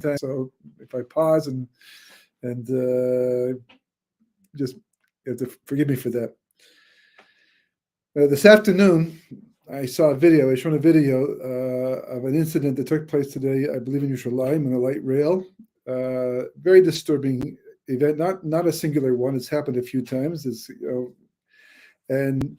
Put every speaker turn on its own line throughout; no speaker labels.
time. So if I pause and just you have to forgive me for that. This afternoon, I saw a video. I showed a video of an incident that took place today, I believe in Yerushalayim, on the light rail. Very disturbing event. Not a singular one. It's happened a few times. And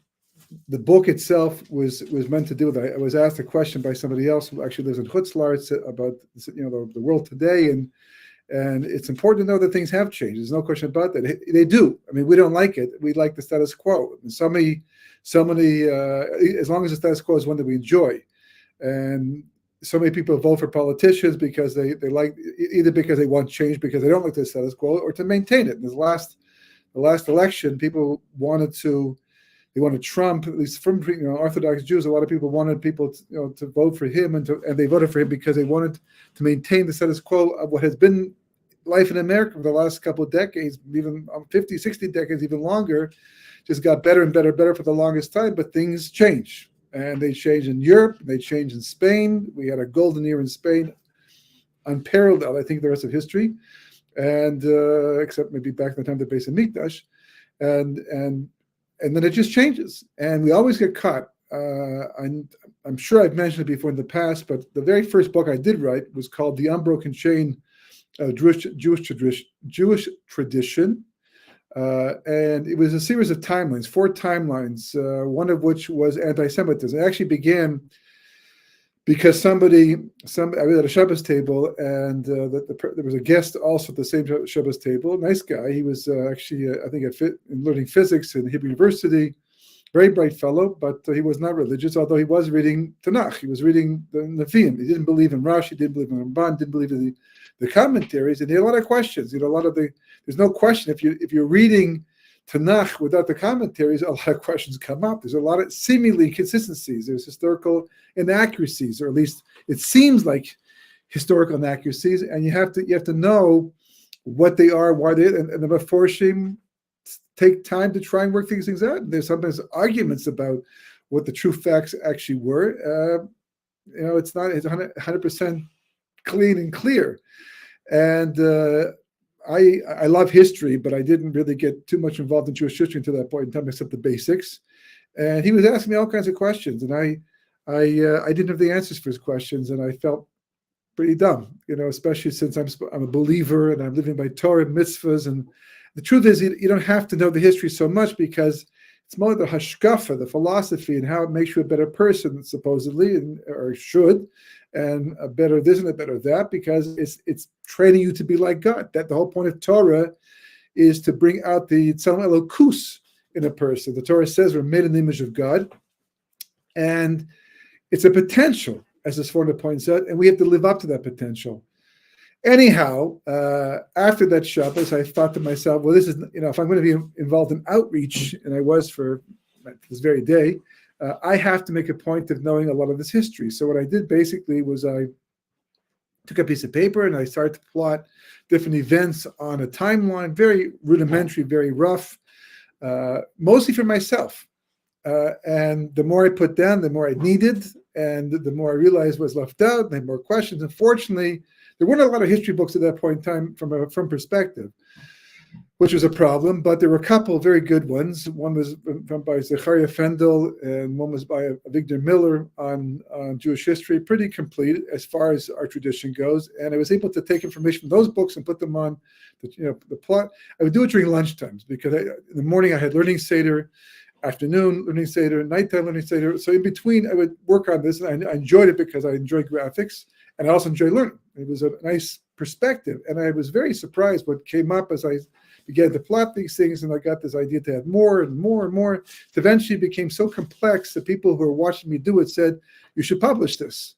the book itself was meant to do with. I was asked a question by somebody else who actually lives in Chutz La'aretz about the world today, and it's important to know that things have changed. There's no question about that. They do. I mean, we don't like it. We like the status quo. And so many. As long as the status quo is one that we enjoy, and so many people vote for politicians because they like, either because they want change because they don't like the status quo, or to maintain it. In the last election, people wanted Trump, at least from Orthodox Jews. A lot of people wanted people to vote for him, and they voted for him because they wanted to maintain the status quo of what has been life in America for the last couple of decades, even 50, 60 decades, even longer. Just got better and better and better for the longest time, but things change. And they changed in Europe, they changed in Spain. We had a golden era in Spain, unparalleled, I think, the rest of history. And except maybe back in the time of the Beis Hamikdash. And then it just changes. And we always get caught. I'm sure I've mentioned it before in the past, but the very first book I did write was called The Unbroken Chain of Jewish Tradition. And it was a series of timelines, 4 timelines, one of which was anti-Semitism. It actually began because I was at a Shabbos table, and there was a guest also at the same Shabbos table, nice guy. He was actually, I think, learning physics in Hebrew University, very bright fellow, but he was not religious, although he was reading Tanakh. He was reading the Nevi'im. He didn't believe in Rashi, didn't believe in Ramban, didn't believe in the commentaries, and he had a lot of questions. There's no question if you're reading Tanakh without the commentaries, a lot of questions come up. There's a lot of seemingly inconsistencies. There's historical inaccuracies, or at least it seems like historical inaccuracies, and you have to know what they are, why they, and the Meforshim take time to try and work things out. There's sometimes arguments about what the true facts actually were. It's 100% clean and clear. And I love history, but I didn't really get too much involved in Jewish history until that point in time, except the basics. And he was asking me all kinds of questions, and I didn't have the answers for his questions, and I felt pretty dumb, especially since I'm a believer and I'm living by Torah and mitzvahs. And the truth is, you don't have to know the history so much, because it's more the hashkafa, the philosophy, and how it makes you a better person, supposedly, or should. And a better this and a better that, because it's training you to be like God. That the whole point of Torah is to bring out the Tzalem Elokus in a person. The Torah says we're made in the image of God, and it's a potential, as this foreigner points out, and we have to live up to that potential. Anyhow, after that Shabbos, I thought to myself, well, this is, if I'm going to be involved in outreach, and I was for this very day, I have to make a point of knowing a lot of this history. So what I did basically was I took a piece of paper and I started to plot different events on a timeline, very rudimentary, very rough, mostly for myself. And the more I put down, the more I needed, and the more I realized was left out, and I had more questions. Unfortunately, there weren't a lot of history books at that point in time from perspective, which was a problem, but there were a couple of very good ones. One was by Zechariah Fendel, and one was by Victor Miller on Jewish history, pretty complete as far as our tradition goes. And I was able to take information from those books and put them on the plot. I would do it during lunchtimes, because in the morning I had learning seder, afternoon learning seder, nighttime learning seder. So in between, I would work on this, and I enjoyed it because I enjoy graphics, and I also enjoy learning. It was a nice perspective, and I was very surprised what came up as I began to plot these things, and I got this idea to add more and more and more. It eventually became so complex that people who were watching me do it said, "You should publish this.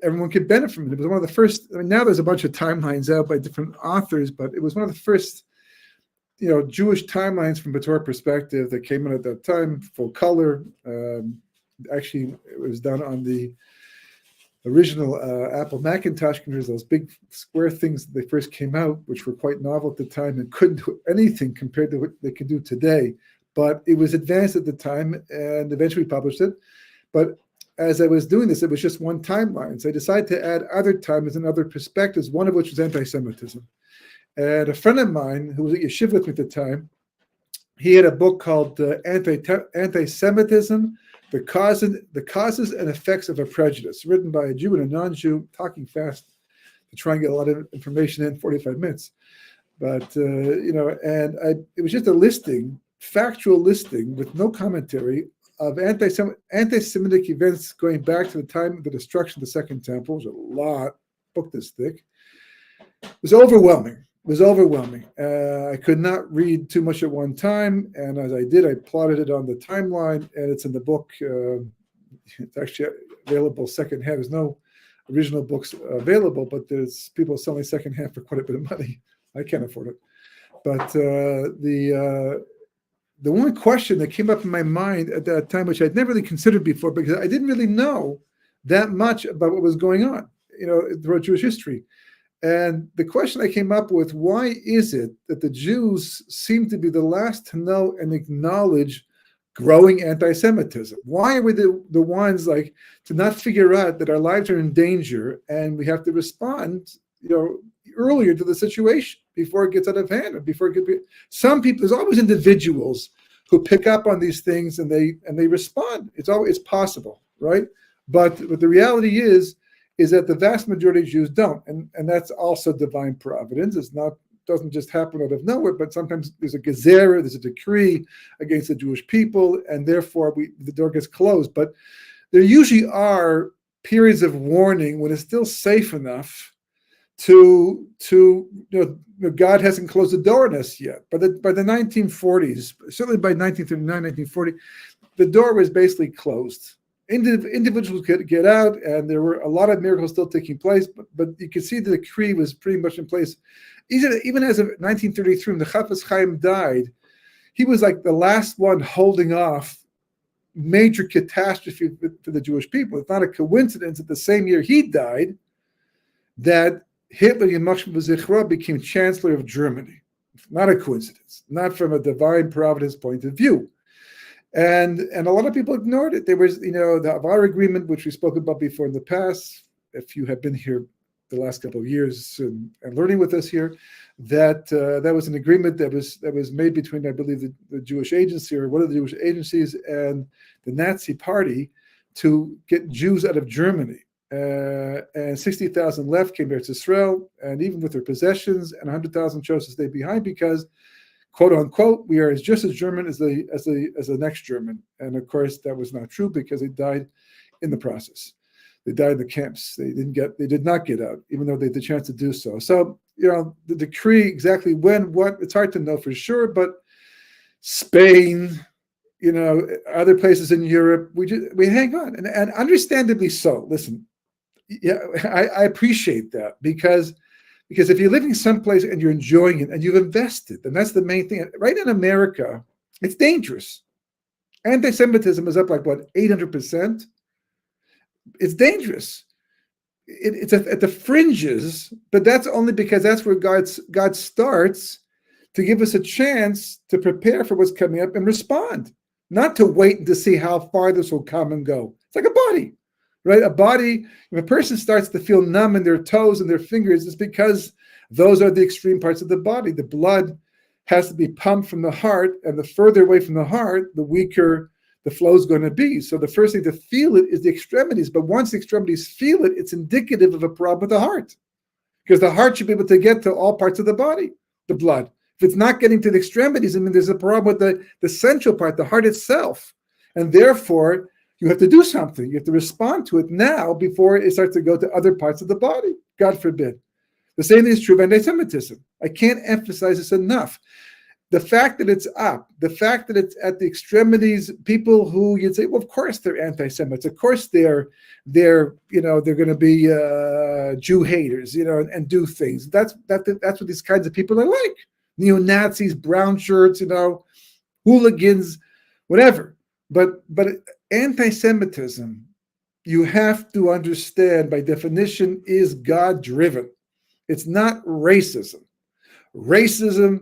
Everyone could benefit from it." It was one of the first. Now there's a bunch of timelines out by different authors, but it was one of the first, Jewish timelines from a Torah perspective that came out at that time, full color. Actually, it was done on the original Apple Macintosh computers, those big square things that they first came out, which were quite novel at the time and couldn't do anything compared to what they can do today. But it was advanced at the time, and eventually published it. But as I was doing this, it was just one timeline. So I decided to add other timelines and other perspectives, one of which was anti-Semitism. And a friend of mine who was at yeshiva with me at the time, he had a book called Anti-Semitism, the Causes and Effects of a Prejudice, written by a Jew and a non-Jew, talking fast to try and get a lot of information in 45 minutes. But, it was just a listing, factual listing with no commentary of anti-Semitic events going back to the time of the destruction of the Second Temple. It was a lot, book this thick. It was overwhelming. I could not read too much at one time, and as I did, I plotted it on the timeline, and it's in the book. It's actually available secondhand. There's no original books available, but there's people selling secondhand for quite a bit of money. I can't afford it. But the one question that came up in my mind at that time, which I'd never really considered before, because I didn't really know that much about what was going on, throughout Jewish history. And the question I came up with, why is it that the Jews seem to be the last to know and acknowledge growing anti-Semitism? Why are we the ones to not figure out that our lives are in danger and we have to respond, earlier to the situation before it gets out of hand, or before it could be. Some people, there's always individuals who pick up on these things and they respond. It's possible, right? But the reality is that the vast majority of Jews don't, and that's also divine providence. Doesn't just happen out of nowhere, but sometimes there's a gezerah, there's a decree against the Jewish people, and therefore the door gets closed. But there usually are periods of warning when it's still safe enough to God hasn't closed the door on us yet. By the 1940s, certainly by 1939, 1940, the door was basically closed. Individuals could get out, and there were a lot of miracles still taking place, but you can see the decree was pretty much in place. Even as of 1933, when the Chafetz Chaim died, he was like the last one holding off major catastrophe for the Jewish people. It's not a coincidence that the same year he died, that Hitler, Yimach Shmo became Chancellor of Germany. Not a coincidence, not from a divine providence point of view. And a lot of people ignored it. There was, the Avar agreement, which we spoke about before in the past. If you have been here the last couple of years and learning with us here, that was an agreement that was made between, I believe, the Jewish agency, or one of the Jewish agencies, and the Nazi Party to get Jews out of Germany. And 60,000 left, came back to Israel, and even with their possessions, and 100,000 chose to stay behind because, quote unquote, we are just as German as the next German. And of course, that was not true, because they died in the process. They died in the camps. They did not get out, even though they had the chance to do so. So, the decree, exactly when, what, it's hard to know for sure, but Spain, other places in Europe, we hang on, and understandably so. Listen, yeah, I appreciate that, because if you're living someplace and you're enjoying it and you've invested, and that's the main thing. Right in America, it's dangerous. Anti-Semitism is up 800%. It's dangerous. It's at the fringes, but that's only because that's where God starts to give us a chance to prepare for what's coming up and respond, not to wait to see how far this will come and go. It's like a body. Right? A body, if a person starts to feel numb in their toes and their fingers, it's because those are the extreme parts of the body. The blood has to be pumped from the heart, and the further away from the heart, the weaker the flow is going to be. So the first thing to feel it is the extremities. But once the extremities feel it, it's indicative of a problem with the heart, because the heart should be able to get to all parts of the body, the blood. If it's not getting to the extremities, there's a problem with the central part, the heart itself. And therefore, you have to do something. You have to respond to it now before it starts to go to other parts of the body. God forbid. The same thing is true of anti-Semitism. I can't emphasize this enough. The fact that it's up, the fact that it's at the extremities, people who you'd say, well, of course they're anti-Semites. Of course they're going to be Jew haters, and do things. That's what these kinds of people are like. Neo-Nazis, brown shirts, hooligans, whatever. But anti-Semitism, you have to understand, by definition, is God-driven. It's not racism. Racism,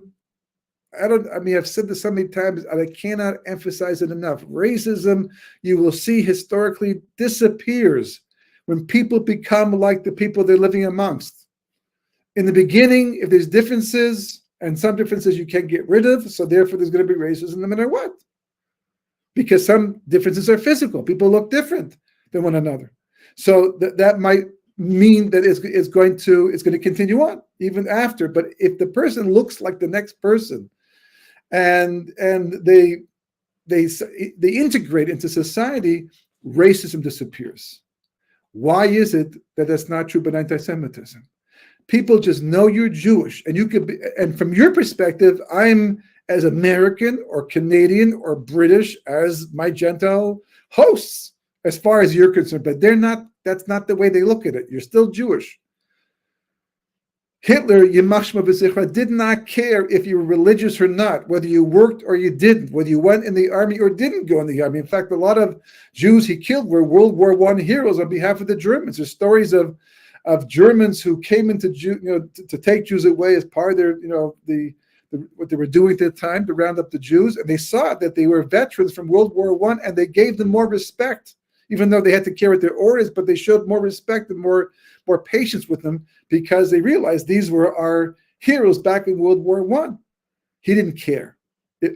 I've said this so many times, and I cannot emphasize it enough. Racism, you will see historically, disappears when people become like the people they're living amongst. In the beginning, if there's differences, and some differences you can't get rid of, so therefore there's going to be racism no matter what. Because some differences are physical. People look different than one another. So that might mean that it's going to continue on even after. But if the person looks like the next person, and they integrate into society, racism disappears. Why is it that that's not true about anti-Semitism? People just know you're Jewish, and you could be, and from your perspective, I'm as American or Canadian or British as my Gentile hosts, as far as you're concerned. But they're not. That's not the way they look at it. You're still Jewish. Hitler, Yimach Shmo V'Zichra, did not care if you were religious or not, whether you worked or you didn't, whether you went in the army or didn't go in the army. In fact, a lot of Jews he killed were World War I heroes on behalf of the Germans. There's stories of Germans who came into to take Jews away as part of their, what they were doing at the time to round up the Jews, and they saw that they were veterans from World War I, and they gave them more respect, even though they had to carry out their orders, but they showed more respect and more patience with them because they realized these were our heroes back in World War I. He didn't care.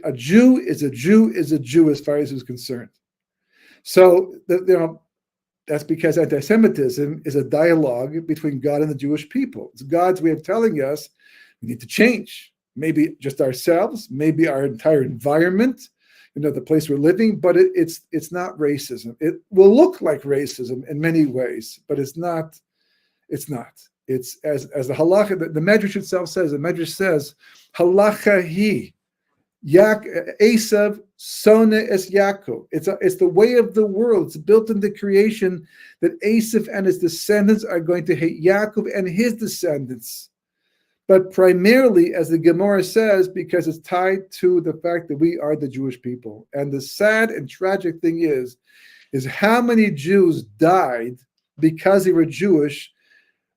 A Jew is a Jew is a Jew as far as he's concerned. So that's because anti-Semitism is a dialogue between God and the Jewish people. It's God's way of telling us we need to change. Maybe just ourselves, maybe our entire environment, the place we're living, but it's not racism. It will look like racism in many ways, but it's not. It's not. It's as the halacha, the Medrash itself says. The Medrash says, halacha hi, Esav sone es Yaakov. It's the way of the world. It's built into creation that Esav and his descendants are going to hate Yaakov and his descendants. But primarily, as the Gemara says, because it's tied to the fact that we are the Jewish people. And the sad and tragic thing is how many Jews died because they were Jewish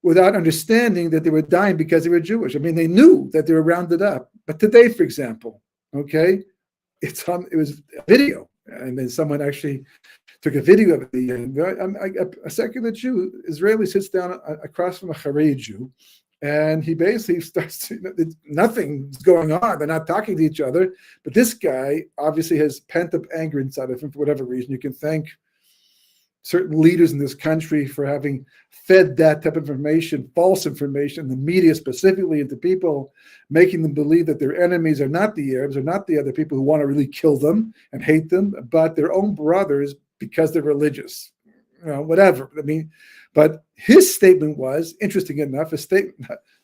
without understanding that they were dying because they were Jewish. I mean, they knew that they were rounded up. But today, for example, it was a video. And then someone actually took a video of it. A secular Jew, Israeli, sits down across from a Haredi Jew, and he basically starts, nothing's going on. They're not talking to each other. But this guy obviously has pent-up anger inside of him for whatever reason. You can thank certain leaders in this country for having fed that type of information, false information, the media specifically, into people, making them believe that their enemies are not the Arabs, are not the other people who want to really kill them and hate them, but their own brothers because they're religious, whatever. I mean, but his statement was, interesting enough,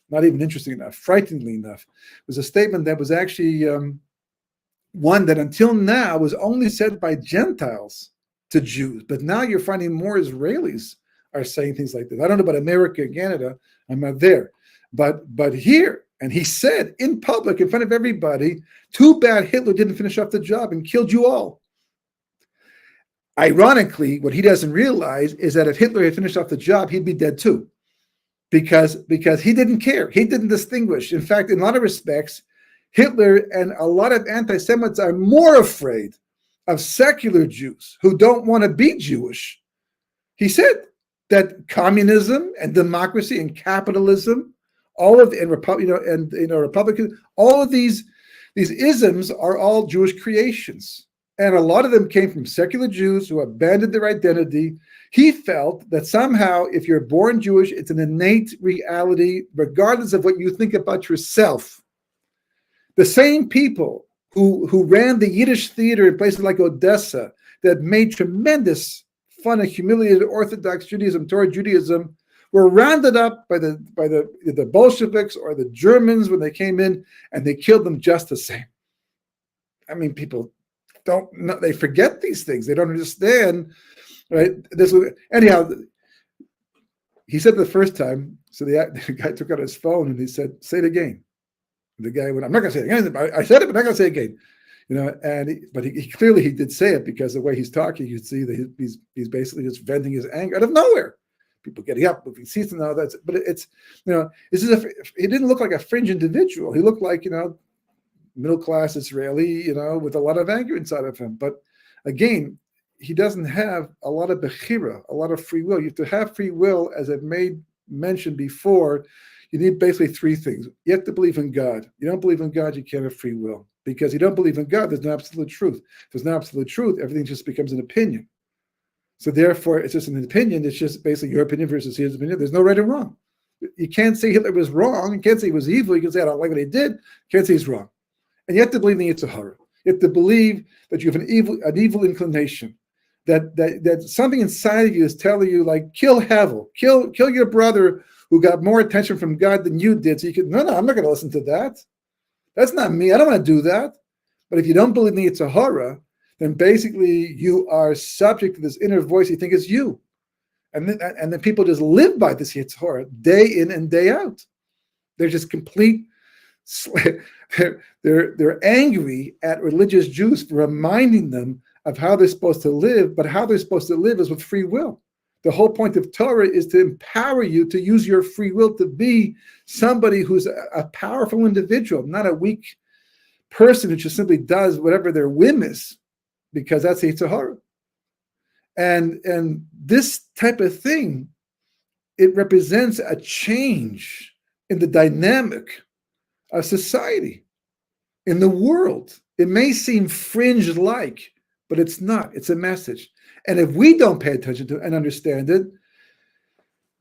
not even interesting enough, frighteningly enough, was a statement that was actually one that until now was only said by Gentiles to Jews, but now you're finding more Israelis are saying things like this. I don't know about America and Canada, I'm not there, but here, and he said in public in front of everybody, too bad Hitler didn't finish off the job and killed you all. Ironically, what he doesn't realize is that if Hitler had finished off the job, he'd be dead too, because he didn't care. He didn't distinguish. In fact, in a lot of respects, Hitler and a lot of anti-Semites are more afraid of secular Jews who don't want to be Jewish. He said that communism and democracy and capitalism, all of Republican, all of these isms are all Jewish creations. And a lot of them came from secular Jews who abandoned their identity. He felt that somehow, if you're born Jewish, it's an innate reality, regardless of what you think about yourself. The same people who ran the Yiddish theater in places like Odessa that made tremendous fun of humiliated Orthodox Judaism, Torah Judaism, were rounded up by the Bolsheviks or the Germans when they came in, and they killed them just the same. I mean, people don't know, they forget these things. They don't understand, right? Anyhow, he said the first time, so the guy took out his phone and he said, "Say it again." The guy went, "I'm not going to say it again. I said it, but I'm not going to say it again." But he clearly he did say it, because the way he's talking, you can see that he's basically just venting his anger out of nowhere. People getting up, moving seats and all that. But he didn't look like a fringe individual. He looked like, middle-class Israeli, with a lot of anger inside of him. But again, he doesn't have a lot of bechira, a lot of free will. You have to have free will, as I've mentioned before. You need basically three things. You have to believe in God. You don't believe in God, you can't have free will. Because you don't believe in God, there's no absolute truth. If there's no absolute truth, everything just becomes an opinion. So therefore, it's just an opinion. It's just basically your opinion versus his opinion. There's no right and wrong. You can't say Hitler was wrong. You can't say he was evil. You can say, I don't like what he did. You can't say he's wrong. And you have to believe in the Yetzer Hara. You have to believe that you have an evil inclination. That something inside of you is telling you, like, kill Havel, kill your brother who got more attention from God than you did. So you can, no, I'm not going to listen to that. That's not me. I don't want to do that. But if you don't believe in the Yetzer Hara, then basically you are subject to this inner voice you think is you. And then people just live by this Yetzer Hara day in and day out. They're just complete. They're angry at religious Jews for reminding them of how they're supposed to live, but how they're supposed to live is with free will. The whole point of Torah is to empower you to use your free will to be somebody who's a powerful individual, not a weak person who just simply does whatever their whim is, because that's the Yetzer Hara. And this type of thing, it represents a change in the dynamic of society, in the world. It may seem fringe-like, but it's not. It's a message. And if we don't pay attention to it and understand it,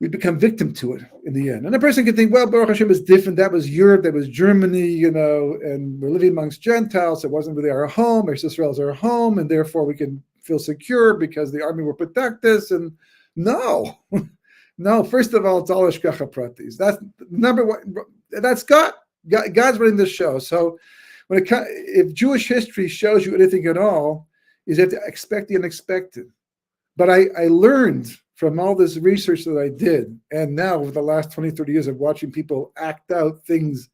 we become victim to it in the end. And a person can think, well, Baruch Hashem is different. That was Europe, that was Germany, and we're living amongst Gentiles. It wasn't really our home. Israel is our home, and therefore we can feel secure because the army will protect us. And no, no. First of all, it's all Hashgacha Pratis. That's number one. That's God. God's running this show. So if Jewish history shows you anything at all, is you have to expect the unexpected. But I learned from all this research that I did, and now over the last 20, 30 years of watching people act out things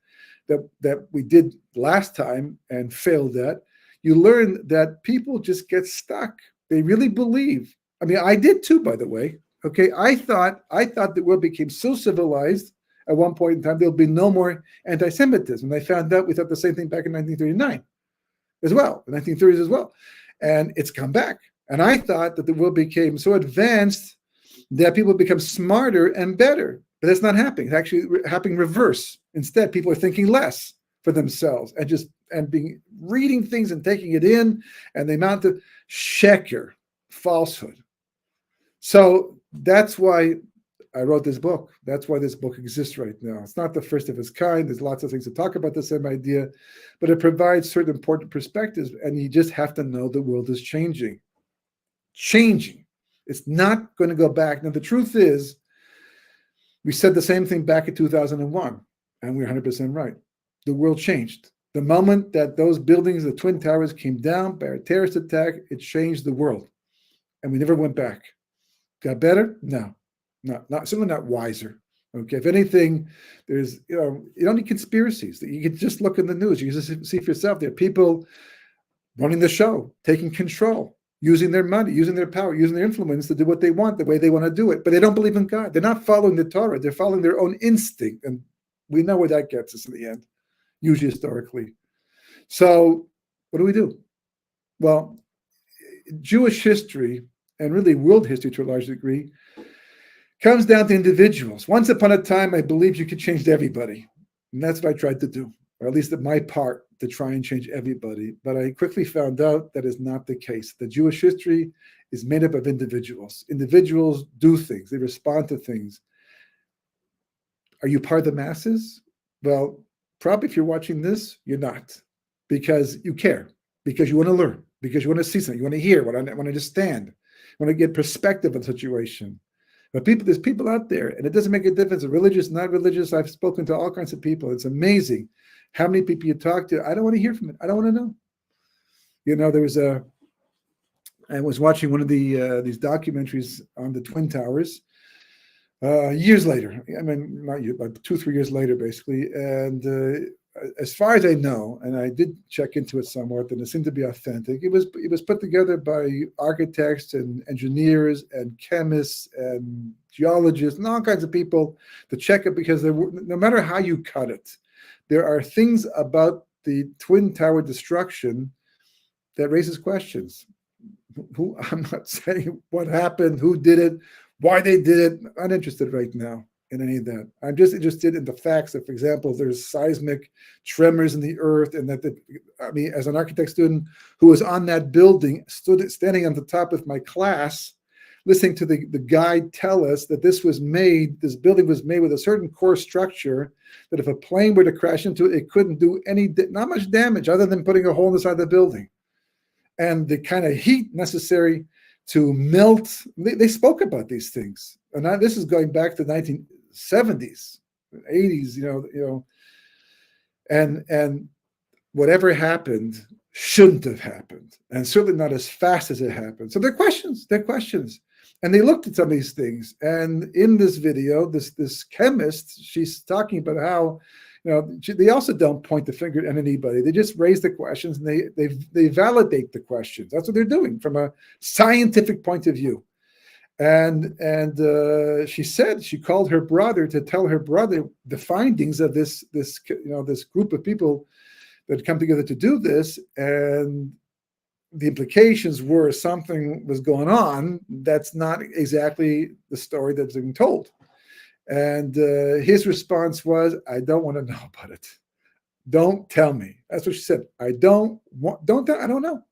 that we did last time and failed at, you learn that people just get stuck. They really believe. I mean, I did too, by the way. Okay, I thought the world became so civilized at one point in time, there'll be no more anti-Semitism. And I found out, we thought the same thing back in 1939 as well, the 1930s as well. And it's come back. And I thought that the world became so advanced that people become smarter and better. But that's not happening. It's actually happening reverse. Instead, people are thinking less for themselves and reading things and taking it in, and they amount to Sheker, falsehood. So that's why I wrote this book. That's why this book exists right now. It's not the first of its kind. There's lots of things to talk about the same idea, but it provides certain important perspectives, and you just have to know the world is changing. Changing. It's not going to go back. Now, the truth is, we said the same thing back in 2001, and we're 100% right. The world changed. The moment that those buildings, the Twin Towers, came down by a terrorist attack, it changed the world, and we never went back. Got better? No. Not certainly not wiser. Okay, if anything, there's you don't need conspiracies. You can just look in the news. You can just see for yourself. There are people running the show, taking control, using their money, using their power, using their influence to do what they want, the way they want to do it. But they don't believe in God. They're not following the Torah. They're following their own instinct, and we know where that gets us in the end, usually historically. So, what do we do? Well, Jewish history and really world history to a large degree comes down to individuals. Once upon a time, I believed you could change everybody. And that's what I tried to do, or at least at my part, to try and change everybody. But I quickly found out that is not the case. The Jewish history is made up of individuals. Individuals do things. They respond to things. Are you part of the masses? Well, probably if you're watching this, you're not. Because you care. Because you want to learn. Because you want to see something. You want to hear. Want to understand. You want to get perspective on the situation. But there's people out there, and it doesn't make a difference. Religious, not religious. I've spoken to all kinds of people. It's amazing how many people you talk to. I don't want to hear from it. I don't want to know. I was watching one of these documentaries on the Twin Towers years later. I mean, not years, but 2-3 years later, basically. And as far as I know, and I did check into it somewhat, and it seemed to be authentic. It was put together by architects and engineers and chemists and geologists and all kinds of people to check it, because no matter how you cut it, there are things about the Twin Tower destruction that raises questions. I'm not saying what happened, who did it, why they did it. I'm uninterested right now in any of that. I'm just interested in the facts that, for example, there's seismic tremors in the earth, and that as an architect student who was on that building, standing on the top of my class, listening to the guide tell us that this building was made with a certain core structure, that if a plane were to crash into it, it couldn't do not much damage other than putting a hole in the side of the building. And the kind of heat necessary to melt, they spoke about these things. And this is going back to the 1970s, 80s, and whatever happened shouldn't have happened, and certainly not as fast as it happened. So they're questions. And they looked at some of these things. And in this video, this chemist, she's talking about how, they also don't point the finger at anybody. They just raise the questions, and they validate the questions. That's what they're doing from a scientific point of view. And she said she called her brother to tell her brother the findings of this group of people that had come together to do this, and the implications were something was going on that's not exactly the story that's being told. And his response was, "I don't want to know about it. Don't tell me." That's what she said. I don't know.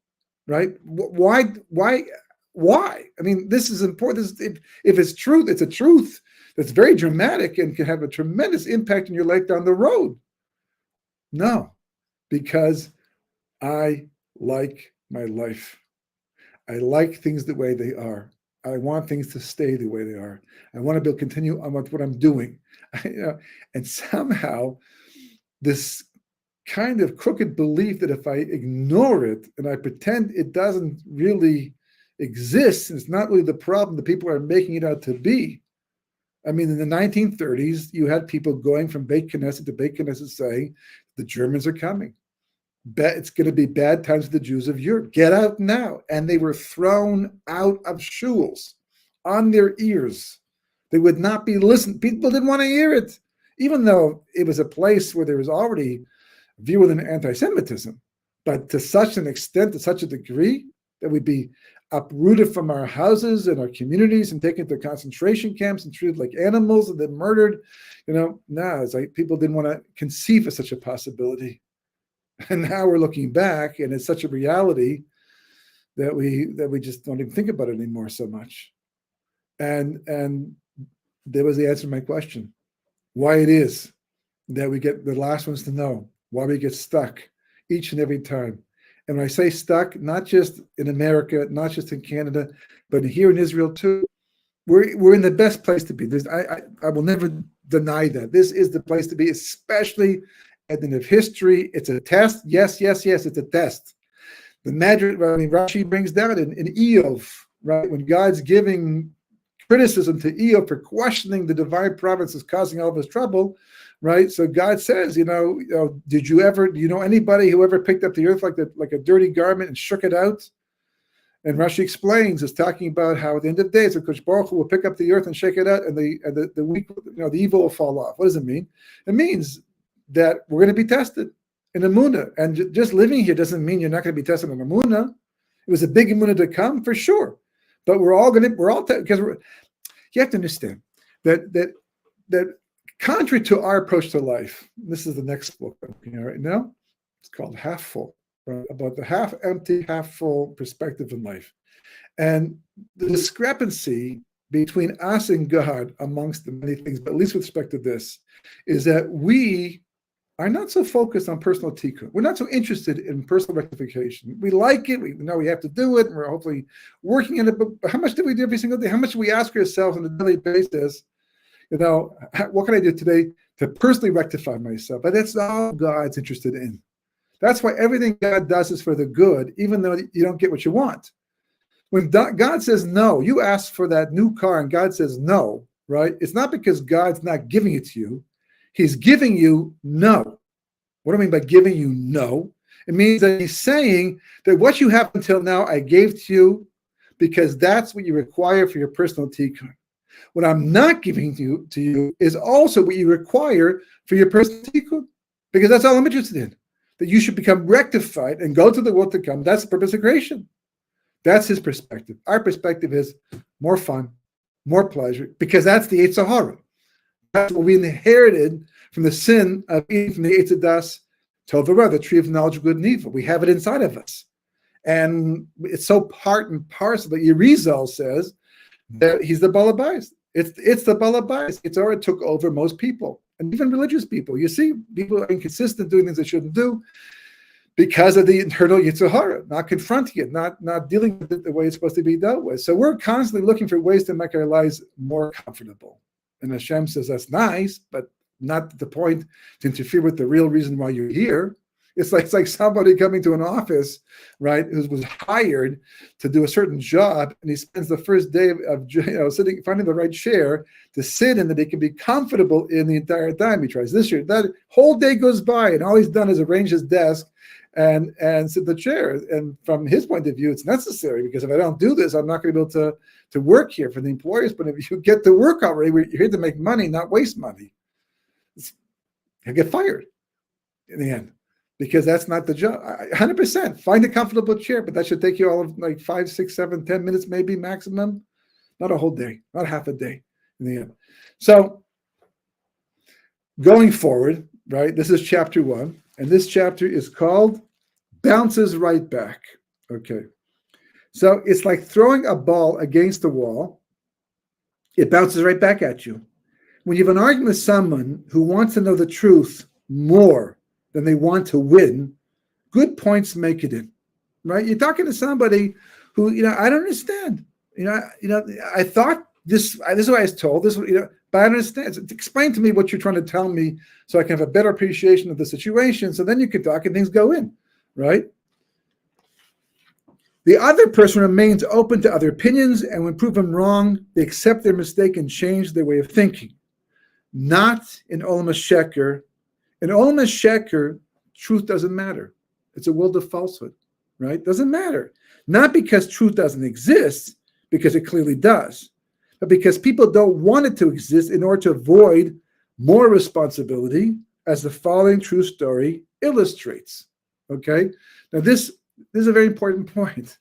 Right? Why? I mean, this is important. If it's truth, it's a truth that's very dramatic and can have a tremendous impact in your life down the road. No, because I like my life. I like things the way they are. I want things to stay the way they are. I want to be able to continue on with what I'm doing. And somehow this kind of crooked belief that if I ignore it and I pretend it doesn't really exist, and it's not really the problem that people are making it out to be. I mean, in the 1930s, you had people going from Beit Knesset to Beit Knesset saying, the Germans are coming. It's going to be bad times for the Jews of Europe. Get out now. And they were thrown out of shuls on their ears. They would not be listened. People didn't want to hear it, even though it was a place where there was already virulent anti-Semitism. But to such an extent, to such a degree, that we'd be uprooted from our houses and our communities and taken to concentration camps and treated like animals and then murdered. It's like people didn't want to conceive of such a possibility. And now we're looking back, and it's such a reality that we just don't even think about it anymore so much. And there was the answer to my question: why it is that we get the last ones to know, why we get stuck each and every time. And when I say stuck, not just in America, not just in Canada, but here in Israel too, we're in the best place to be. I will never deny that. This is the place to be, especially at the end of history. It's a test. Yes, it's a test. The magic, Rashi brings down in Eov, right? When God's giving criticism to Eov for questioning the divine providence is causing all of his trouble, right? So God says, do you know anybody who ever picked up the earth like a dirty garment and shook it out? And Rashi explains, is talking about how at the end of the days, Kosh Baruch Hu will pick up the earth and shake it out, and the weak, the evil will fall off. What does it mean? It means that we're going to be tested in Emunah. And just living here doesn't mean you're not going to be tested in Emunah. It was a big Emunah to come, for sure. But because you have to understand that contrary to our approach to life, this is the next book I'm looking at right now. It's called Half Full, right? About the half empty, half full perspective in life. And the discrepancy between us and God, amongst the many things, but at least with respect to this, is that we are not so focused on personal tikkun. We're not so interested in personal rectification. We like it. We know we have to do it, and we're hopefully working in it. But how much do we do every single day? How much do we ask ourselves on a daily basis? What can I do today to personally rectify myself? But that's all God's interested in. That's why everything God does is for the good, even though you don't get what you want. When God says no, you ask for that new car and God says no, right? It's not because God's not giving it to you. He's giving you no. What do I mean by giving you no? It means that he's saying that what you have until now, I gave to you because that's what you require for your personal tikkun. What I'm not giving to you is also what you require for your personal tikkun, because that's all I'm interested in. that you should become rectified and go to the world to come. That's the purpose of creation. That's his perspective. Our perspective is more fun, more pleasure, because that's the Yetzer Hara. That's what we inherited from the sin of eating from the Eitz Das Tov Ra, the tree of knowledge of good and evil. We have it inside of us. And it's so part and parcel that Yerizal says that he's the Balabais. It's the Balabais. It's already took over most people, and even religious people. You see, people are inconsistent, doing things they shouldn't do because of the internal Yetzer Hara, not confronting it, not dealing with it the way it's supposed to be dealt with. So we're constantly looking for ways to make our lives more comfortable. And Hashem says that's nice, but not to the point to interfere with the real reason why you're here. It's like somebody coming to an office, right, who was hired to do a certain job, and he spends the first day of sitting, finding the right chair to sit in that he can be comfortable in the entire time. He tries this year, that whole day goes by, and all he's done is arrange his desk and sit in the chair. And from his point of view, it's necessary, because if I don't do this, I'm not going to be able to work here. For the employer's point of view, you get to work already. You're here to make money, not waste money. He'll get fired in the end, because that's not the job. 100%. Find a comfortable chair, but that should take you all of like 5, 6, 7, 10 minutes, maybe maximum. Not a whole day, not half a day in the end. So going forward, right, this is chapter 1, and this chapter is called Bounces Right Back. Okay. So it's like throwing a ball against the wall. It bounces right back at you. When you have an argument with someone who wants to know the truth more than they want to win, good points make it in, right? You're talking to somebody who, I don't understand. I thought this is what I was told, but I don't understand. So explain to me what you're trying to tell me so I can have a better appreciation of the situation. So then you can talk and things go in, right? The other person remains open to other opinions, and when proven wrong, they accept their mistake and change their way of thinking. Not in Olam Sheker. In Olam Sheker, truth doesn't matter. It's a world of falsehood, right? Doesn't matter. Not because truth doesn't exist, because it clearly does, but because people don't want it to exist in order to avoid more responsibility, as the following true story illustrates. Okay? Now this is a very important point,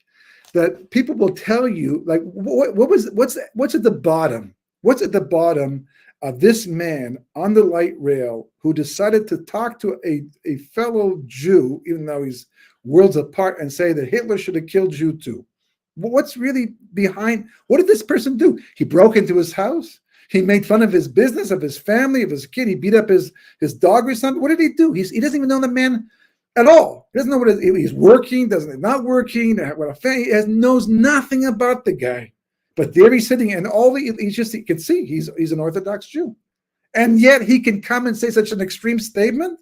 that people will tell you, like, what's at the bottom? What's at the bottom of this man on the light rail who decided to talk to a fellow Jew, even though he's worlds apart, and say that Hitler should have killed you too? What's really behind? What did this person do? He broke into his house. He made fun of his business, of his family, of his kid. He beat up his dog or something. What did he do? He doesn't even know the man at all. He doesn't know what he's working, not working, what a family. He knows nothing about the guy. But there he's sitting, and he can see he's an Orthodox Jew. And yet he can come and say such an extreme statement.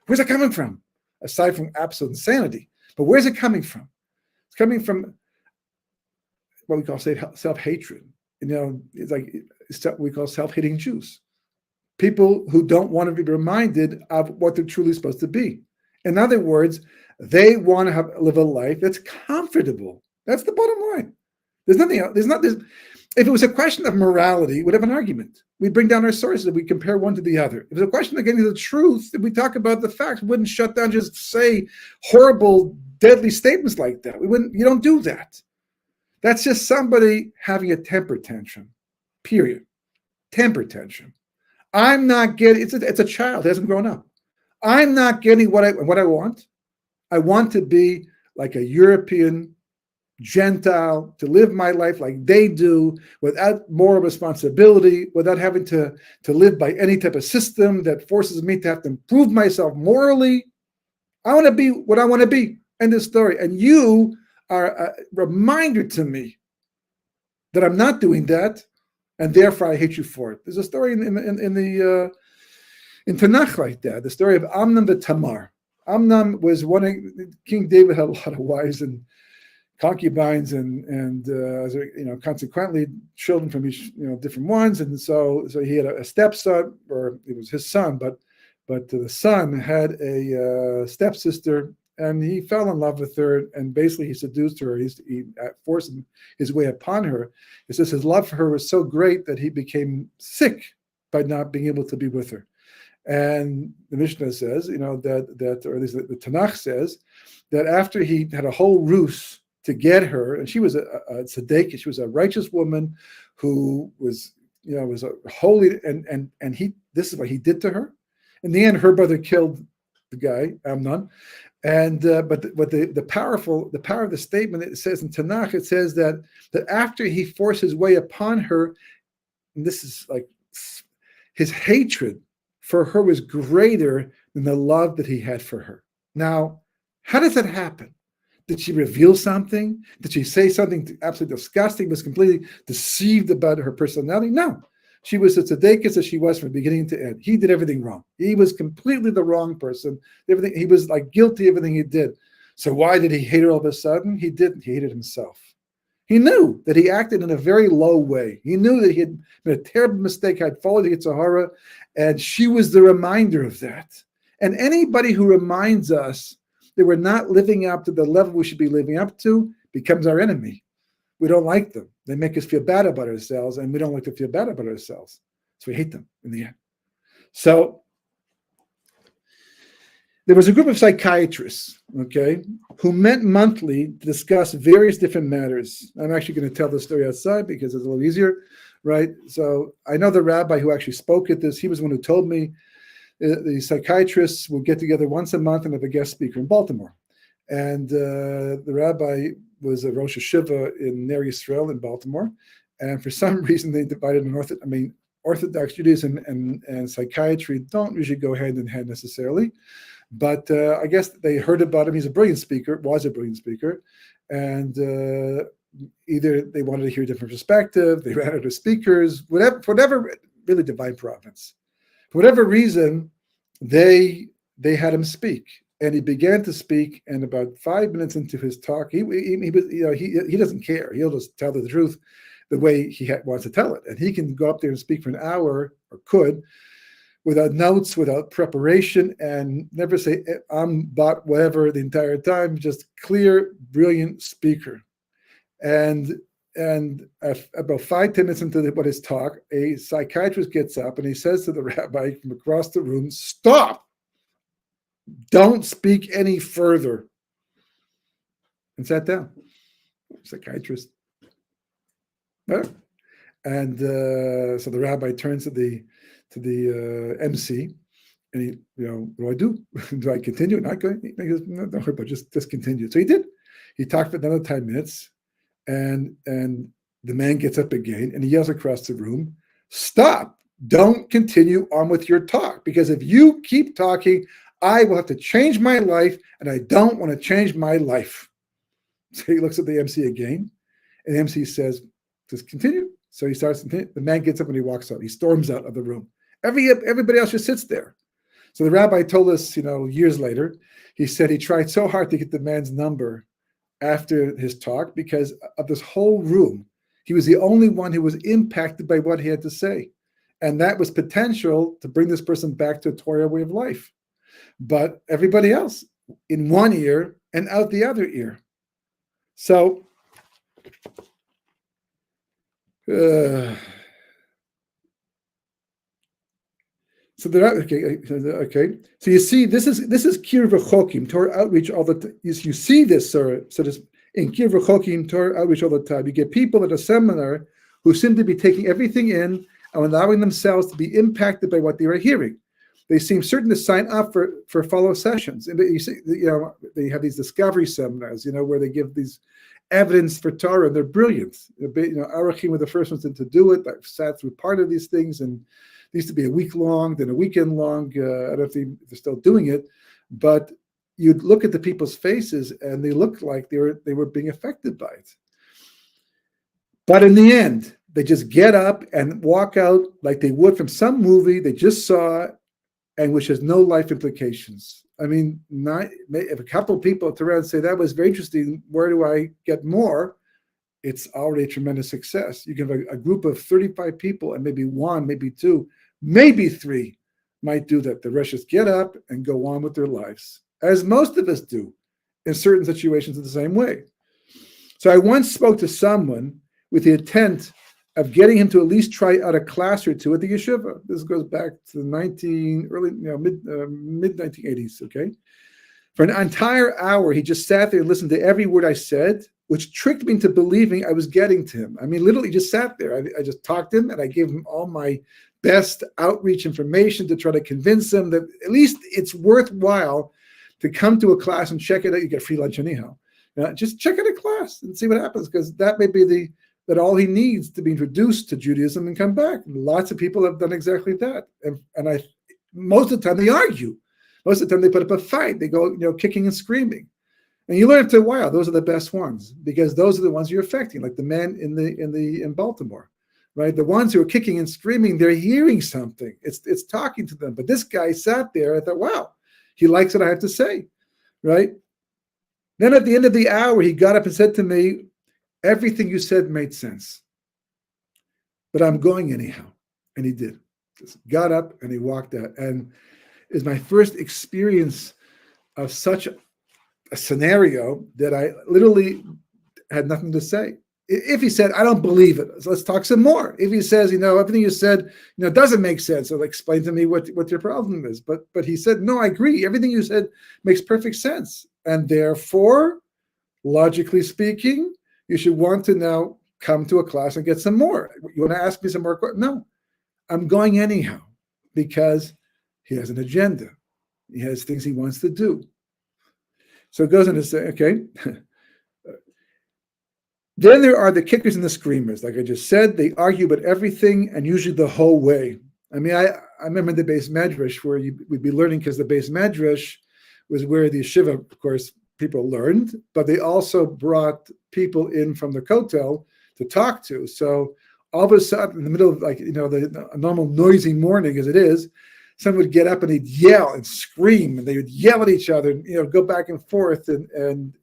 Where's it coming from? Aside from absolute insanity. But where's it coming from? It's coming from what we call self-hatred. It's like we call self-hating Jews. People who don't want to be reminded of what they're truly supposed to be. In other words, they want to live a life that's comfortable. That's the bottom line. There's nothing else. If it was a question of morality, we'd have an argument. We'd bring down our sources and we compare one to the other. If it's a question of getting to the truth, if we talk about the facts, we wouldn't shut down, just say horrible, deadly statements like that. You don't do that. That's just somebody having a temper tantrum, period. Temper tantrum. I'm not getting, it's a child, it hasn't grown up. I'm not getting what I want. I want to be like a European Gentile, to live my life like they do, without moral responsibility, without having to live by any type of system that forces me to have to improve myself morally. I want to be what I want to be. End of story. And you are a reminder to me that I'm not doing that, and therefore I hate you for it. There's a story in Tanakh like that. The story of Amnon and Tamar. Amnon was King David had a lot of wives and concubines, and consequently children from each different ones, and so he had a stepson, or it was his son, but the son had a stepsister, and he fell in love with her, and basically he seduced her. He forced his way upon her. It says his love for her was so great that he became sick by not being able to be with her, And the Mishnah says, that or at least the Tanakh says, that after he had a whole ruse to get her, and she was a tzedekah, she was a righteous woman who was a holy, and this is what he did to her. In the end, her brother killed the guy, Amnon. And but the power of the statement, it says in Tanakh, it says that after he forced his way upon her, and this is like his hatred for her was greater than the love that he had for her. Now, how does that happen? Did she reveal something? Did she say something absolutely disgusting? Was completely deceived about her personality? No. She was as tzedekah as she was from beginning to end. He did everything wrong. He was completely the wrong person. Everything, he was like guilty of everything he did. So why did he hate her all of a sudden? He didn't. He hated himself. He knew that he acted in a very low way. He knew that he had made a terrible mistake, had followed the Yitzhahara, and she was the reminder of that. And anybody who reminds us that we're not living up to the level we should be living up to becomes our enemy. We don't like them. They make us feel bad about ourselves, and we don't like to feel bad about ourselves. So we hate them in the end. So there was a group of psychiatrists, who met monthly to discuss various different matters. I'm actually going to tell the story outside because it's a little easier, right? So I know the rabbi who actually spoke at this. He was the one who told me the psychiatrists would get together once a month and have a guest speaker in Baltimore. And the rabbi was a Rosh Hashiva in Ner Yisrael in Baltimore. And for some reason, they divided in Orthodox Judaism and psychiatry don't usually go hand in hand necessarily. But I guess they heard about him. He's a brilliant speaker, and either they wanted to hear a different perspective, they ran out of speakers, whatever, really divine providence. For whatever reason, they had him speak, and he began to speak. And about 5 minutes into his talk, he doesn't care. He'll just tell the truth the way he wants to tell it, and he can go up there and speak for an hour, or could, without notes, without preparation, and never say I'm bought whatever the entire time. Just clear, brilliant speaker. And about 5-10 minutes into his talk, a psychiatrist gets up and he says to the rabbi from across the room, "Stop! Don't speak any further." And sat down. Psychiatrist. And so the rabbi turns to the MC, and he, what do I do? Do I continue? Not going? He goes, "No, don't worry about it, just continue." So he did. He talked for another 10 minutes, and the man gets up again, and he yells across the room, "Stop! Don't continue on with your talk, because if you keep talking, I will have to change my life, and I don't want to change my life." So he looks at the MC again, and the MC says, "Just continue." So he starts. The man gets up and he walks out. He storms out of the room. Everybody else just sits there. So the rabbi told us, years later, he said he tried so hard to get the man's number after his talk because of this whole room. He was the only one who was impacted by what he had to say. And that was potential to bring this person back to a Torah way of life. But everybody else in one ear and out the other ear. So, So you see, this is Kir V'chokim, Torah outreach all the time. You see this, sir. So this in Kir V'chokim, Torah outreach all the time. You get people at a seminar who seem to be taking everything in and allowing themselves to be impacted by what they are hearing. They seem certain to sign up for follow sessions. And you see, they have these discovery seminars, where they give these evidence for Torah, and they're brilliant. Arachim were the first ones to do it. I've sat through part of these things, and it used to be a week long, then a weekend long. I don't know if they're still doing it, but you'd look at the people's faces, and they looked like they were being affected by it. But in the end, they just get up and walk out like they would from some movie they just saw, and which has no life implications. I mean, if a couple of people turn around and say, "That was very interesting, where do I get more?" It's already a tremendous success. You can have a group of 35 people, and maybe one, maybe two, maybe three might do that. The rest just get up and go on with their lives, as most of us do in certain situations in the same way. So I once spoke to someone with the intent of getting him to at least try out a class or two at the yeshiva. This goes back to the mid 1980s. Okay, for an entire hour, he just sat there and listened to every word I said, which tricked me into believing I was getting to him. I mean, literally just sat there. I just talked to him and I gave him all my best outreach information to try to convince him that at least it's worthwhile to come to a class and check it out. You get free lunch anyhow. Just check out a class and see what happens, because that may be that all he needs to be introduced to Judaism and come back. And lots of people have done exactly that. And most of the time they argue. Most of the time they put up a fight. They go, kicking and screaming. And you learn after a while, those are the best ones, because those are the ones you're affecting, like the men in Baltimore, right? The ones who are kicking and screaming, they're hearing something. It's talking to them. But this guy sat there. I thought, wow, he likes what I have to say, right? Then at the end of the hour, he got up and said to me, everything you said made sense, but I'm going anyhow. And he did. Just got up and he walked out. And it's my first experience of such a scenario that I literally had nothing to say. If he said, I don't believe it, so let's talk some more. If he says, everything you said, doesn't make sense, so explain to me what your problem is. But he said, no, I agree. Everything you said makes perfect sense. And therefore, logically speaking, you should want to now come to a class and get some more. You want to ask me some more questions? No, I'm going anyhow, because he has an agenda. He has things he wants to do. So it goes on to say, okay, then there are the kickers and the screamers. Like I just said, they argue about everything and usually the whole way. I mean, I remember the base medrash where we'd be learning, because the base medrash was where the yeshiva, of course, people learned, but they also brought people in from the kotel to talk to. So all of a sudden, in the middle of the normal noisy morning as it is, someone would get up and he'd yell and scream, and they would yell at each other, and go back and forth. And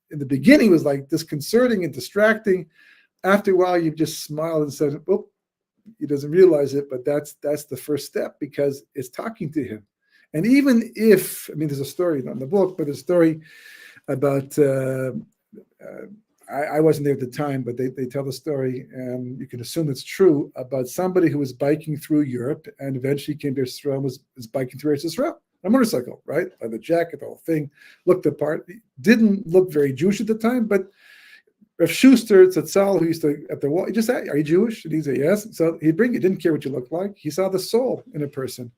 in the beginning, it was like disconcerting and distracting. After a while, you just smiled and said, "Oh, he doesn't realize it," but that's the first step, because it's talking to him. And even if, there's a story, not in the book, but a story about, I wasn't there at the time, but they tell the story, and you can assume it's true, about somebody who was biking through Europe and eventually came to Israel, was biking through Israel, a motorcycle, right? By the jacket, the whole thing, looked the part, didn't look very Jewish at the time, but Rav Schuster Tzatzal, who used to, at the wall, he just said, "Are you Jewish?" And he'd say, "Yes." So he'd bring, he didn't care what you looked like. He saw the soul in a person.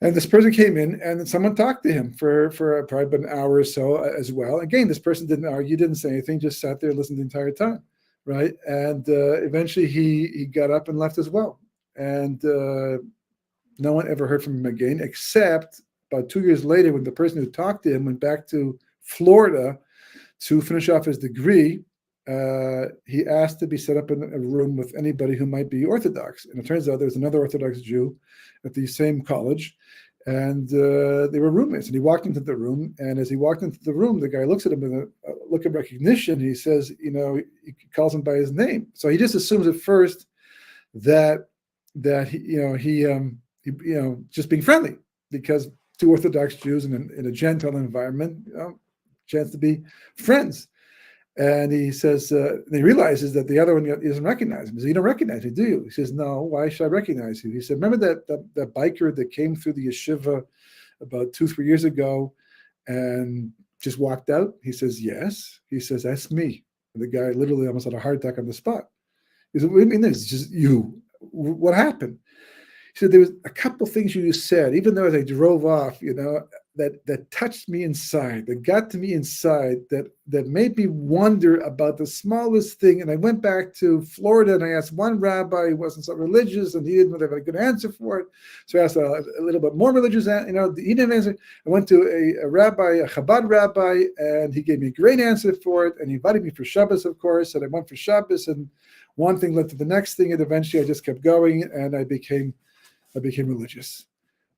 And this person came in, and someone talked to him for probably about an hour or so as well. Again, this person didn't argue, didn't say anything, just sat there and listened the entire time, right? And eventually he got up and left as well. And no one ever heard from him again, except about 2 years later, when the person who talked to him went back to Florida to finish off his degree. He asked to be set up in a room with anybody who might be Orthodox. And it turns out there was another Orthodox Jew at the same college, and they were roommates. And he walked into the room, and as he walked into the room, the guy looks at him with a look of recognition. And he says, he calls him by his name. So he just assumes at first that he just being friendly, because two Orthodox Jews in a Gentile environment, chance to be friends. And he says, and he realizes that the other one, he doesn't recognize him. He says, "You don't recognize me, do you?" He says, "No, why should I recognize you?" He said, "Remember that biker that came through the yeshiva about 2-3 years ago and just walked out?" He says, "Yes." He says, "That's me." And the guy literally almost had a heart attack on the spot. He said, "What do you mean? It's just you? What happened?" He said, "There was a couple things you said, even though as I drove off, that touched me inside, that got to me inside, that made me wonder about the smallest thing. And I went back to Florida and I asked one rabbi who wasn't so religious, and he didn't have a good answer for it. So I asked a little bit more religious, he didn't answer. I went to a rabbi, a Chabad rabbi, and he gave me a great answer for it. And he invited me for Shabbos, of course. And I went for Shabbos, and one thing led to the next thing. And eventually I just kept going, and I became religious."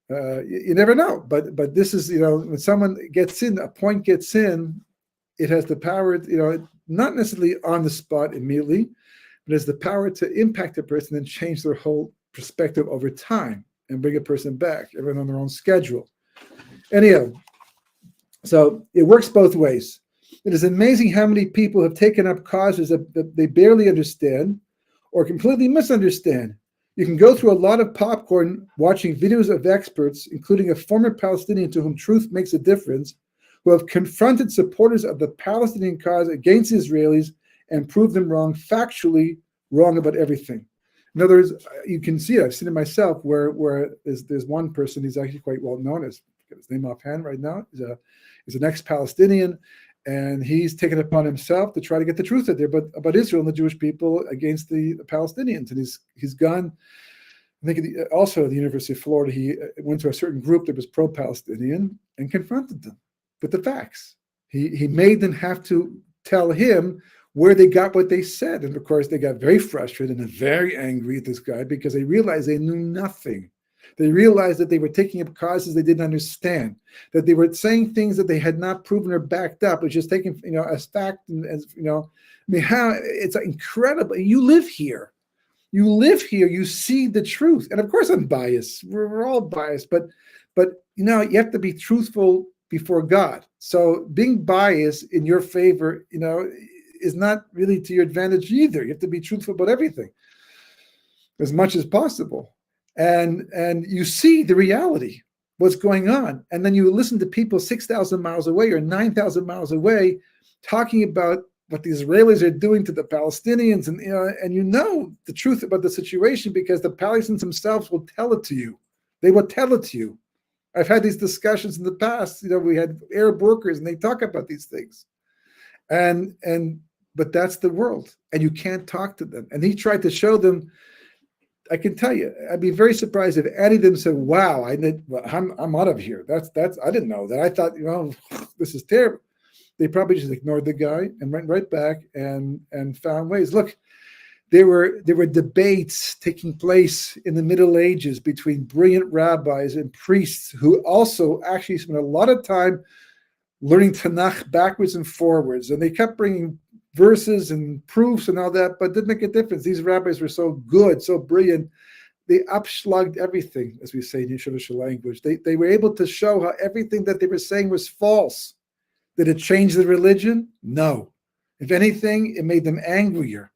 You never know, but this is, when someone gets in, a point gets in, it has the power, not necessarily on the spot immediately, but it has the power to impact a person and change their whole perspective over time and bring a person back, everyone on their own schedule. Anyhow, so it works both ways. It is amazing how many people have taken up causes that they barely understand, or completely misunderstand. You can go through a lot of popcorn watching videos of experts, including a former Palestinian to whom truth makes a difference, who have confronted supporters of the Palestinian cause against the Israelis and proved them wrong, factually wrong about everything. In other words, you can see it. I've seen it myself where there's one person, he's actually quite well known, as get his name offhand right now. He's an ex-Palestinian, and he's taken it upon himself to try to get the truth out there about Israel and the Jewish people against the Palestinians. And he's gone, I think also at the University of Florida, he went to a certain group that was pro-Palestinian and confronted them with the facts. He made them have to tell him where they got what they said. And of course, they got very frustrated and very angry at this guy because they realized they knew nothing. They realized that they were taking up causes they didn't understand, that they were saying things that they had not proven or backed up, but just taken, as fact. And as I mean, how it's incredible. You live here, you see the truth. And of course, I'm biased. We're all biased, but you have to be truthful before God. So being biased in your favor, is not really to your advantage either. You have to be truthful about everything as much as possible. And you see the reality, what's going on. And then you listen to people 6,000 miles away or 9,000 miles away talking about what the Israelis are doing to the Palestinians. And, and the truth about the situation because the Palestinians themselves will tell it to you. They will tell it to you. I've had these discussions in the past. We had Arab workers and they talk about these things. But that's the world. And you can't talk to them. And he tried to show them. I can tell you, I'd be very surprised if any of them said, "Wow, I'm out of here." That's I didn't know that. I thought, this is terrible. They probably just ignored the guy and went right back and found ways. Look, there were debates taking place in the Middle Ages between brilliant rabbis and priests who also actually spent a lot of time learning Tanakh backwards and forwards, and they kept bringing verses and proofs and all that, but it didn't make a difference. These rabbis were so good, so brilliant. They upschlugged everything, as we say in Yiddish language. They were able to show how everything that they were saying was false. Did it change the religion? No. If anything, it made them angrier.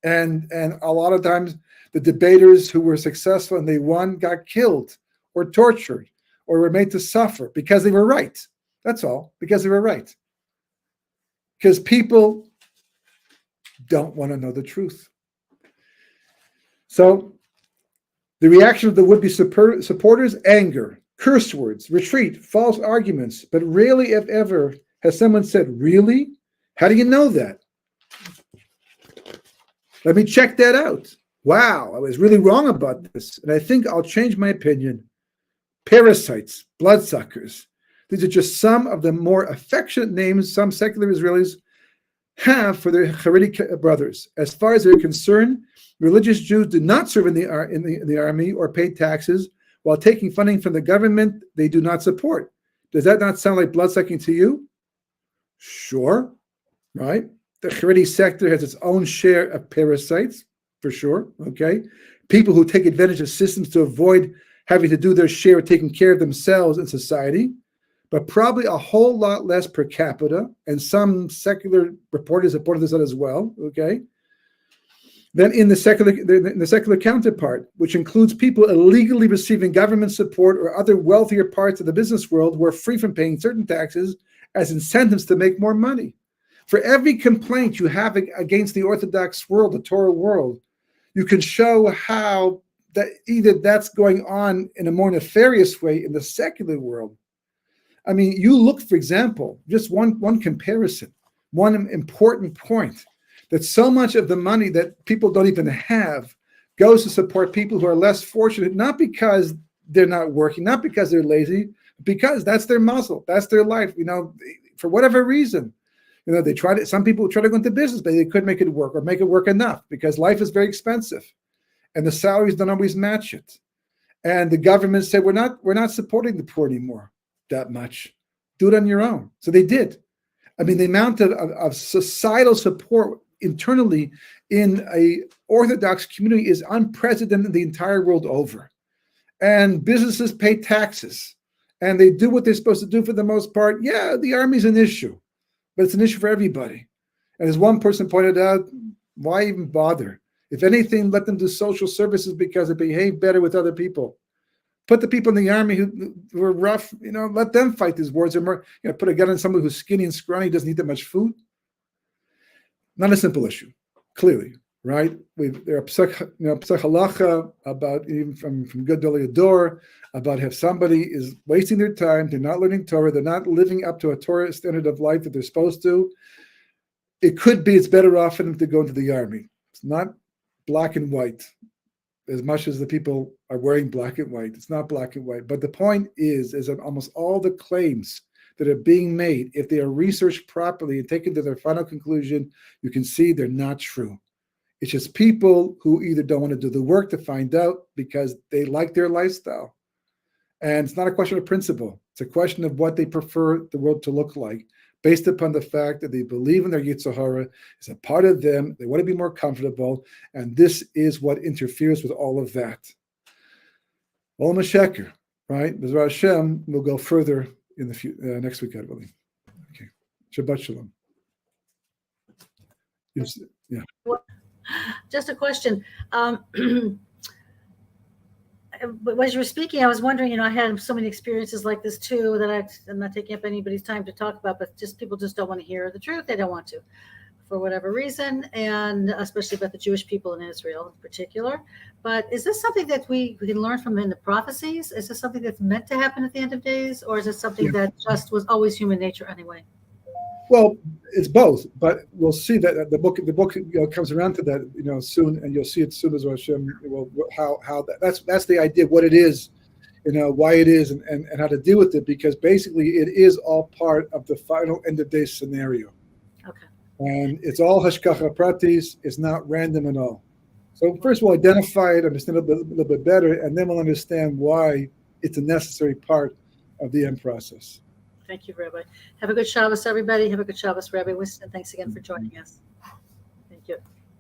And a lot of times, the debaters who were successful and they won got killed or tortured or were made to suffer because they were right. That's all, because they were right. Because people don't want to know the truth. So the reaction of the would-be supporters, anger, curse words, retreat, false arguments, but rarely, if ever, has someone said, "Really? How do you know that? Let me check that out. Wow, I was really wrong about this, and I think I'll change my opinion." Parasites, bloodsuckers. These are just some of the more affectionate names some secular Israelis have for their Haredi brothers. As far as they're concerned, religious Jews do not serve in the army or pay taxes while taking funding from the government they do not support. Does that not sound like bloodsucking to you? Sure, right? The Haredi sector has its own share of parasites, for sure, okay? People who take advantage of systems to avoid having to do their share of taking care of themselves in society, but probably a whole lot less per capita, and some secular reporters have pointed this out as well, okay? Then in the secular counterpart, which includes people illegally receiving government support or other wealthier parts of the business world who are free from paying certain taxes as incentives to make more money. For every complaint you have against the Orthodox world, the Torah world, you can show how that either that's going on in a more nefarious way in the secular world. I mean, you look, for example, just one comparison, one important point, that so much of the money that people don't even have goes to support people who are less fortunate, not because they're not working, not because they're lazy, because that's their muscle, that's their life, for whatever reason. Some people try to go into business, but they couldn't make it work or make it work enough because life is very expensive and the salaries don't always match it. And the government said, we're not supporting the poor anymore that much. Do it on your own. So they did. I mean, the amount of societal support internally in a Orthodox community is unprecedented the entire world over. And businesses pay taxes and they do what they're supposed to do for the most part. Yeah, the army's an issue, but it's an issue for everybody. And as one person pointed out, why even bother? If anything, let them do social services because they behave better with other people. Put the people in the army who are rough, let them fight these wars. Put a gun on someone who's skinny and scrawny, doesn't eat that much food. Not a simple issue, clearly, right? There are psach halacha about, even from Geula Shalayma about if somebody is wasting their time, they're not learning Torah, they're not living up to a Torah standard of life that they're supposed to. It could be it's better off for them to go into the army. It's not black and white. As much as the people are wearing black and white, it's not black and white. But the point is that almost all the claims that are being made, if they are researched properly and taken to their final conclusion, you can see they're not true. It's just people who either don't want to do the work to find out because they like their lifestyle. And it's not a question of principle. It's a question of what they prefer the world to look like, based upon the fact that they believe in their Yetzer Hara, it's a part of them, they want to be more comfortable, and this is what interferes with all of that. Olam Sheker, right? B'ezras Hashem, we'll go further in the next week, I believe. Okay. Shabbat Shalom. Yes, yeah.
Just a question. As you were speaking, I was wondering, I had so many experiences like this too that I'm not taking up anybody's time to talk about, but people just don't want to hear the truth. They don't want to, for whatever reason, and especially about the Jewish people in Israel in particular. But is this something that we can learn from in the prophecies? Is this something that's meant to happen at the end of days, or is it something that just was always human nature anyway?
Well, it's both, but we'll see that the book comes around to that soon, and you'll see it soon as Hashem. How that's the idea, what it is, why it is, and how to deal with it, because basically it is all part of the final end of days scenario.
Okay.
And it's all hashkacha pratis. It's not random at all. So first we'll identify it, understand it a little bit better, and then we'll understand why it's a necessary part of the end process.
Thank you, Rabbi. Have a good Shabbos, everybody. Have a good Shabbos, Rabbi Winston. Thanks again for joining us.